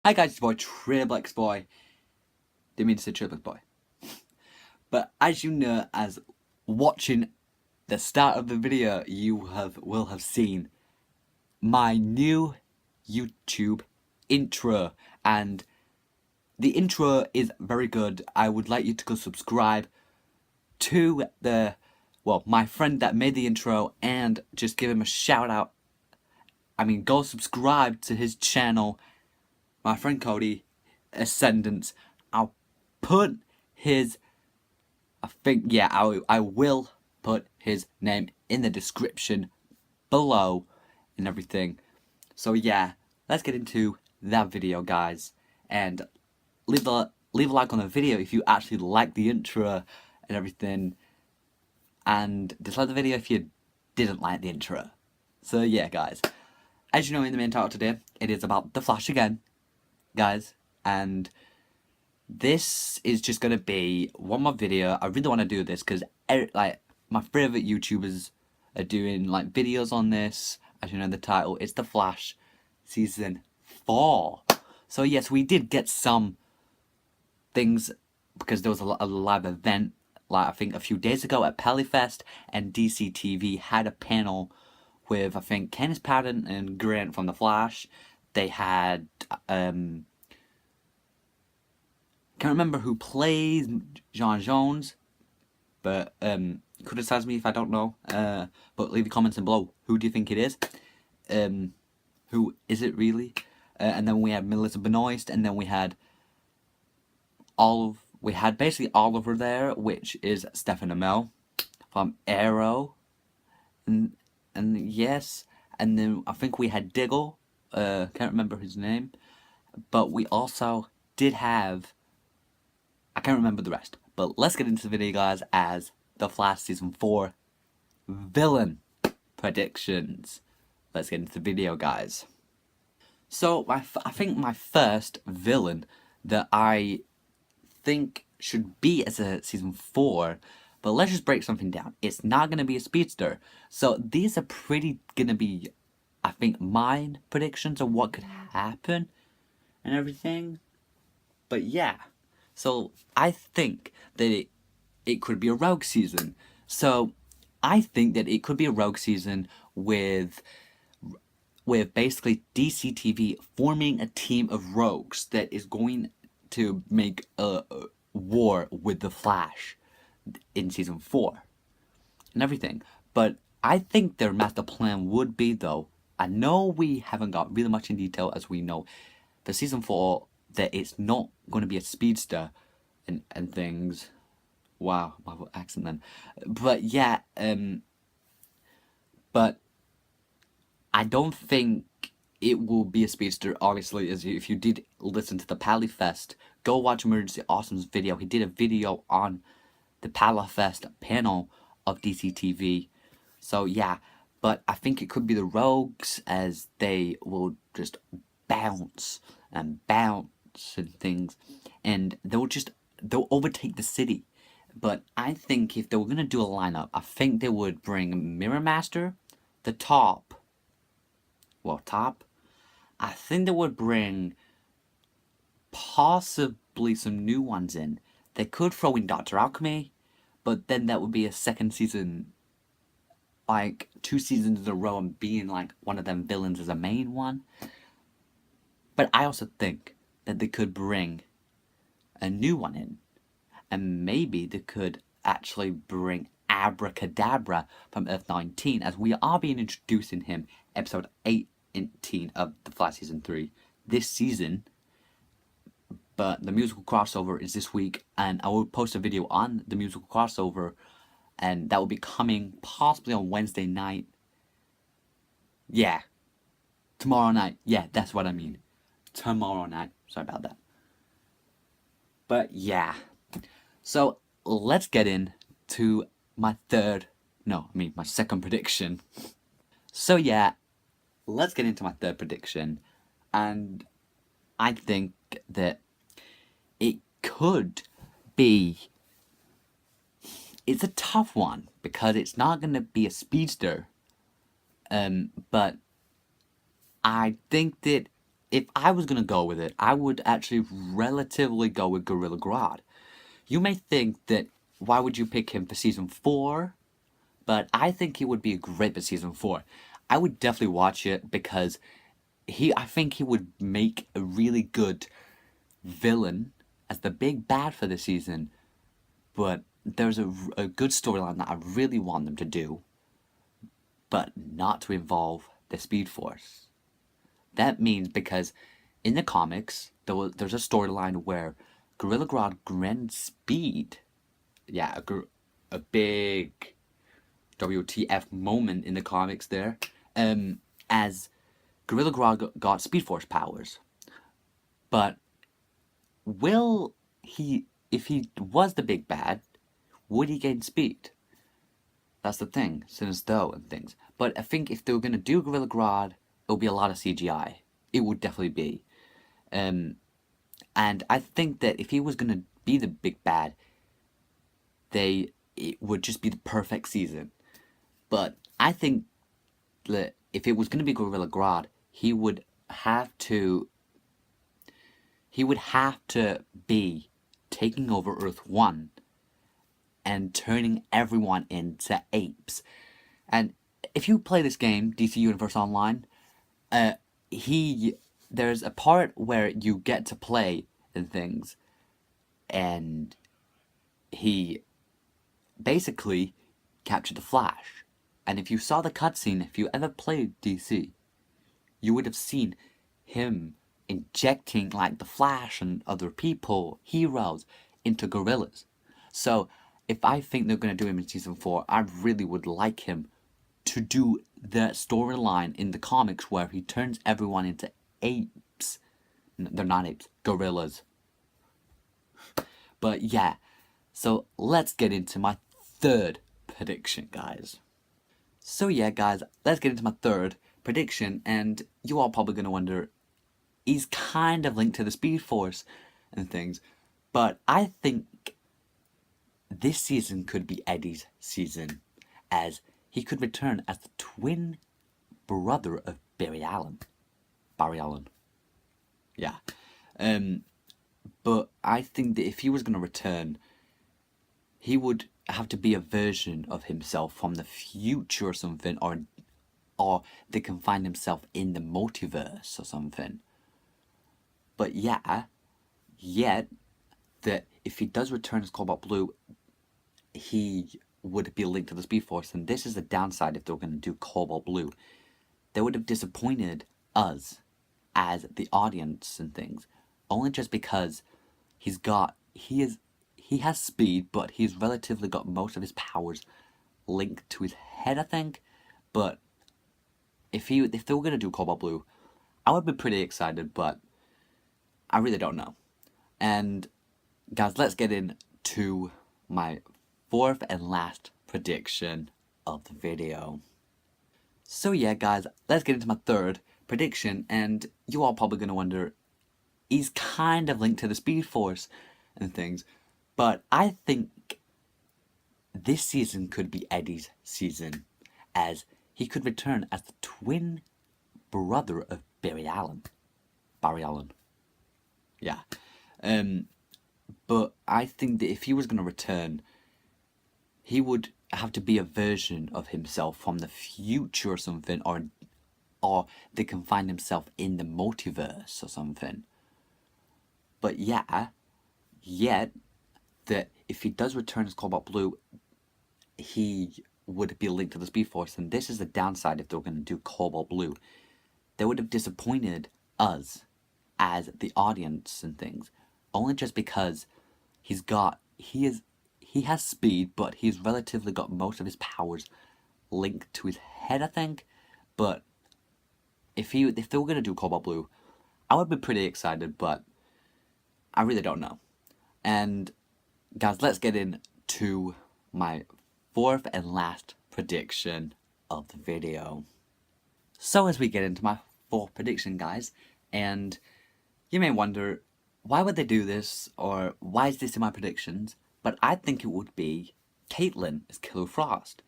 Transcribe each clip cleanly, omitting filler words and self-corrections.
Hi guys, it's your boy Triplex Boy. Didn't mean to say Triplex Boy. But as you know, as watching the start of the video, you will have seen my new YouTube intro. And the intro is very good. I would like you to go subscribe to my friend that made the intro and just give him a shout out. Go subscribe to his channel, my friend Codey, Ascendence. I'll put his, I will put his name in the description below and everything. So yeah, let's get into that video, guys, and leave a like on the video if you actually like the intro and everything, and dislike the video if you didn't like the intro. So yeah, guys, as you know, in the main title today, it is about the Flash again, guys, and this is just gonna be one more video. I really want to do this because like my favorite YouTubers are doing like videos on this. As you know, the title, it's the Flash season 4. So yes, we did get some things because there was a live event, like I think a few days ago at Pellyfest, and DCTV had a panel with I think Kenneth Patton and Grant from the Flash. They had can't remember who plays John Jones, but criticize me if I don't know. But leave your comments in below. Who do you think it is? Who is it really? And then we had Melissa Benoist, and then we had basically Oliver there, which is Stephen Amell from Arrow, and yes, and then I think we had Diggle. Can't remember his name, but we also did have. I can't remember the rest, but let's get into the video, guys, as the Flash Season 4 villain predictions. Let's get into the video, guys. So, I think my first villain that I think should be as a Season 4, but let's just break something down. It's not going to be a speedster. So, these are pretty going to be, I think, my predictions of what could happen and everything. But yeah. So I think that it could be a rogue season. So I think that it could be a rogue season with basically DCTV forming a team of rogues that is going to make a war with the Flash in season 4 and everything. But I think their master plan would be, though, I know we haven't got really much in detail, as we know the season 4 that it's not going to be a speedster and things. Wow, my accent then. But yeah, but I don't think it will be a speedster, obviously. As if you did listen to the Pallyfest, go watch Emergency Awesome's video. He did a video on the Pallyfest panel of DCTV. So yeah, but I think it could be the rogues, as they will just bounce and things, and they'll overtake the city. But I think if they were gonna do a lineup, I think they would bring Mirror Master, the top. I think they would bring possibly some new ones in. They could throw in Dr. Alchemy, but then that would be a second season, like 2 seasons in a row, and being like one of them villains as a main one. But I also think that they could bring a new one in, and maybe they could actually bring Abra Kadabra from Earth 19, as we are being introduced in him episode 18 of the Flash season 3 this season. But the musical crossover is this week, and I will post a video on the musical crossover, and that will be coming possibly on Wednesday night. Yeah, tomorrow night. Yeah, that's what I mean. Tomorrow night. Sorry about that. But yeah. So let's get into my second prediction. So yeah, let's get into my third prediction. And I think that it could be. It's a tough one because it's not going to be a speedster. But I think that if I was gonna go with it, I would actually relatively go with Gorilla Grodd. You may think that why would you pick him for season 4? But I think he would be great for season 4. I would definitely watch it because I think he would make a really good villain as the big bad for the season. But there's a good storyline that I really want them to do, but not to involve the Speed Force. That means because in the comics, there's a storyline where Gorilla Grodd grants Speed. Yeah, a big WTF moment in the comics there. As Gorilla Grodd got Speed Force powers. But will he, if he was the big bad, would he gain speed? That's the thing, since though and things. But I think if they were going to do Gorilla Grodd, it'll be a lot of CGI. It would definitely be. And I think that if he was going to be the big bad, it would just be the perfect season. But I think that if it was going to be Gorilla Grodd, he would have to be taking over Earth 1 and turning everyone into apes. And if you play this game, DC Universe Online, there's a part where you get to play and things, and he basically captured the Flash. And if you saw the cutscene, if you ever played DC, you would have seen him injecting like the Flash and other people, heroes, into gorillas. So if I think they're going to do him in season 4, I really would like him to do the storyline in the comics where he turns everyone into apes. They're not apes, gorillas. But yeah, so let's get into my third prediction, guys. So yeah, guys, let's get into my third prediction, and you all probably going to wonder, he's kind of linked to the Speed Force and things, but I think this season could be Eddie's season, as he could return as the twin brother of Barry Allen. Barry Allen. Yeah. But I think that if he was going to return, he would have to be a version of himself from the future or something, or they can find himself in the multiverse or something. But yeah, yet that if he does return as Cobalt Blue, he would be linked to the Speed Force, and this is the downside if they were going to do Cobalt Blue. They would have disappointed us as the audience and things, only just because he has speed, but he's relatively got most of his powers linked to his head, I think. But if they were going to do Cobalt Blue, I would be pretty excited, but I really don't know. And guys, let's get into my fourth and last prediction of the video. So yeah, guys, let's get into my third prediction, and you all probably going to wonder, he's kind of linked to the Speed Force and things, but I think this season could be Eddie's season, as he could return as the twin brother of Barry Allen. Barry Allen. Yeah. But I think that if he was going to return, he would have to be a version of himself from the future or something, or they can find himself in the multiverse or something. But yeah, yet that if he does return as Cobalt Blue, he would be linked to the Speed Force, and this is the downside if they were going to do Cobalt Blue. They would have disappointed us as the audience and things, only just because he has speed, but he's relatively got most of his powers linked to his head, I think. But if they were going to do Cobalt Blue, I would be pretty excited, but I really don't know. And guys, let's get into my fourth and last prediction of the video. So as we get into my fourth prediction, guys, and you may wonder, why would they do this, or why is this in my predictions? But I think it would be Caitlin as Killer Frost.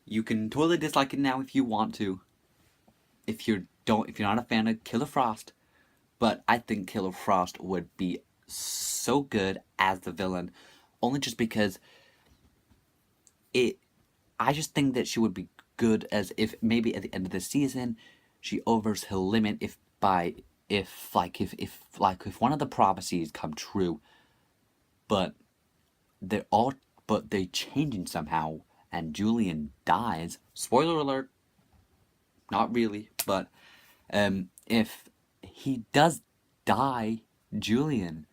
You can totally dislike it now if you want to. If you're if you're not a fan of Killer Frost, but I think Killer Frost would be so good as the villain, only just because I just think that she would be good as if maybe at the end of the season she overs her limit if one of the prophecies come true, but they changing somehow and Julian dies. Spoiler alert. Not really, but if he does die, Julian,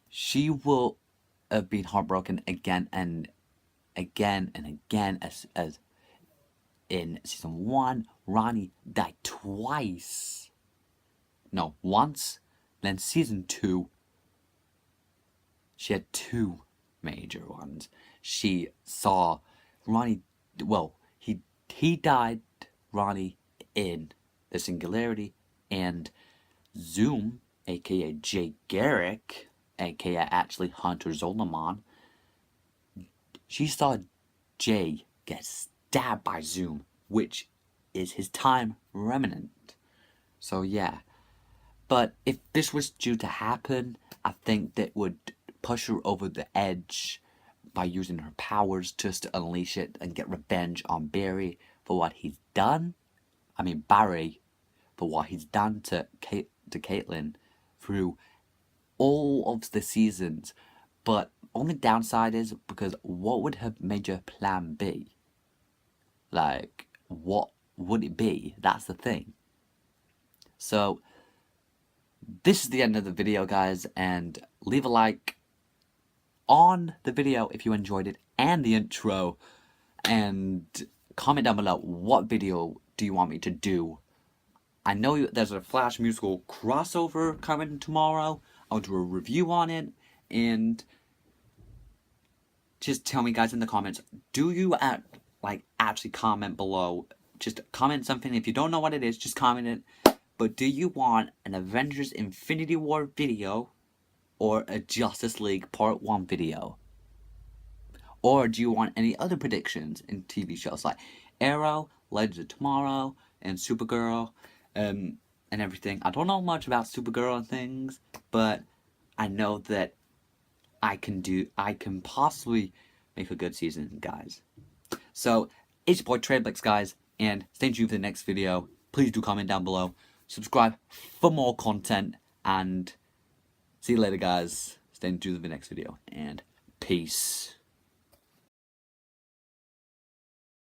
she will have been heartbroken again and again and again as in season 1, Ronnie died twice. No, once. Then season 2, she had 2 major ones. She saw Ronnie, well, he died, Ronnie, in the Singularity, and Zoom, aka Jay Garrick, aka actually Hunter Zolomon, she saw Jay get stabbed by Zoom, which is his time remnant. So yeah. But if this was due to happen, I think that would push her over the edge by using her powers just to unleash it and get revenge on Barry for what he's done. I mean Barry for what he's done to Caitlin through all of the seasons. But only downside is because what would her major plan be? Like, what would it be? That's the thing. So, this is the end of the video, guys, and leave a like on the video if you enjoyed it and the intro, and comment down below what video do you want me to do. I know there's a Flash musical crossover coming tomorrow. I'll do a review on it, and just tell me, guys, in the comments, do you actually comment below? Just comment something. If you don't know what it is, just comment it. But do you want an Avengers Infinity War video or a Justice League Part 1 video? Or do you want any other predictions in TV shows like Arrow, Legends of Tomorrow, and Supergirl, and everything? I don't know much about Supergirl and things, but I know that I can possibly make a good season, guys. So, it's your boy Tradeblix, guys, and stay tuned for the next video. Please do comment down below. Subscribe for more content, and see you later, guys. Stay tuned for the next video, and peace.